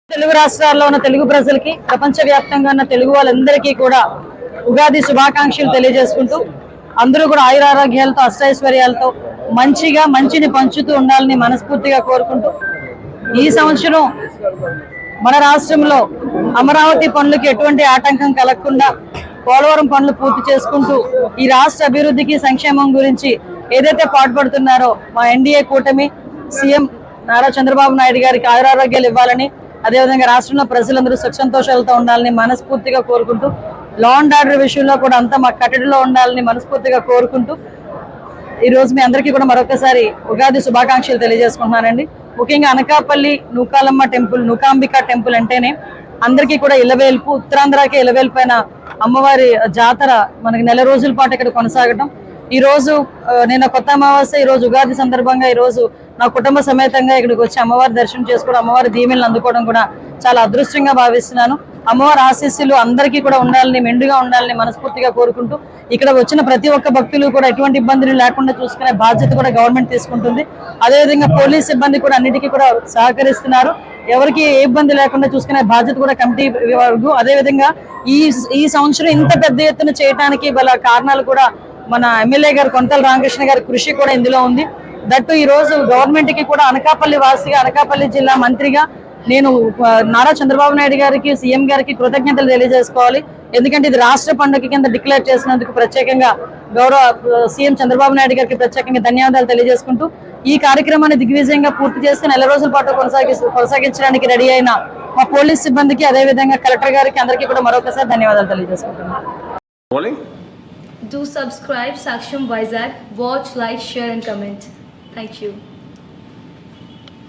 తెలుగు రాష్ట్రాల్లో ఉన్న తెలుగు ప్రజలకి, ప్రపంచవ్యాప్తంగా ఉన్న తెలుగు వాళ్ళందరికీ కూడా ఉగాది శుభాకాంక్షలు తెలియజేసుకుంటూ అందరూ కూడా ఆయురారోగ్యాలతో అష్టైశ్వర్యాలతో మంచిని పంచుతూ ఉండాలని మనస్ఫూర్తిగా కోరుకుంటూ ఈ సంవత్సరం మన రాష్ట్రంలో అమరావతి పనులకు ఎటువంటి ఆటంకం కలగకుండా పోలవరం పనులు పూర్తి చేసుకుంటూ ఈ రాష్ట్ర అభివృద్ధికి సంక్షేమం గురించి ఏదైతే పాటుపడుతున్నారో మా ఎన్డీఏ కూటమి సీఎం నారా చంద్రబాబు నాయుడు గారికి ఆయురారోగ్యాలు ఇవ్వాలని, అదేవిధంగా రాష్ట్రంలో ప్రజలందరూ సుఖ సంతోషాలతో ఉండాలని మనస్ఫూర్తిగా కోరుకుంటూ లా అండ్ ఆర్డర్ విషయంలో కూడా అంతా మా కట్టడిలో ఉండాలని మనస్ఫూర్తిగా కోరుకుంటూ ఈ రోజు మీ అందరికీ కూడా మరొకసారి ఉగాది శుభాకాంక్షలు తెలియజేసుకుంటున్నానండి. ముఖ్యంగా అనకాపల్లి నూకాలమ్మ టెంపుల్, నూకాంబిక టెంపుల్ అంటేనే అందరికీ కూడా ఇలవేల్పు, ఉత్తరాంధ్రకే ఇలవేల్పైన అమ్మవారి జాతర మనకి నెల రోజుల పాటు ఇక్కడ కొనసాగటం. ఈ రోజు నేను కొత్త అమావాస్య, ఈ రోజు ఉగాది సందర్భంగా ఈ రోజు నా కుటుంబ సమేతంగా ఇక్కడికి వచ్చి అమ్మవారి దర్శనం చేసుకోవడం, అమ్మవారి దీవెనలు అందుకోవడం కూడా చాలా అదృష్టంగా భావిస్తున్నాను. అమ్మవారి ఆశీస్సులు అందరికీ కూడా ఉండాలని, మెండుగా ఉండాలని మనస్ఫూర్తిగా కోరుకుంటూ ఇక్కడ వచ్చిన ప్రతి ఒక్క భక్తులు కూడా ఎటువంటి ఇబ్బందులు లేకుండా చూసుకునే బాధ్యత కూడా గవర్నమెంట్ తీసుకుంటుంది. అదేవిధంగా పోలీస్ సిబ్బంది కూడా అన్నిటికీ కూడా సహకరిస్తున్నారు. ఎవరికి ఏ ఇబ్బంది లేకుండా చూసుకునే బాధ్యత కూడా కమిటీ వరకు. అదేవిధంగా ఈ సంవత్సరం ఇంత పెద్ద ఎత్తున చేయడానికి గల కారణాలు కూడా మన ఎమ్మెల్యే గారు కొంతల రామకృష్ణ గారి కృషి కూడా ఇందులో ఉంది. దట్టు ఈ రోజు గవర్నమెంట్ కి కూడా అనకాపల్లి వాసిగా, అనకాపల్లి జిల్లా మంత్రిగా నేను నారా చంద్రబాబు నాయుడు గారికి, సీఎం గారికి కృతజ్ఞతలు తెలియజేసుకోవాలి. ఎందుకంటే ఇది రాష్ట్ర పండుగ కింద డిక్లేర్ చేసినందుకు ప్రత్యేకంగా గౌరవ సీఎం చంద్రబాబు నాయుడు గారికి ప్రత్యేకంగా ధన్యవాదాలు తెలియజేసుకుంటూ ఈ కార్యక్రమాన్ని దిగ్విజయంగా పూర్తి చేసి నెల రోజుల పాటు కొనసాగించడానికి రెడీ అయిన మా పోలీస్ సిబ్బందికి, అదేవిధంగా కలెక్టర్ గారికి అందరికీ కూడా మరొకసారి ధన్యవాదాలు తెలియజేసుకుంటున్నాను. Do subscribe Saksham Vizag. Watch, like, share and comment. Thank you.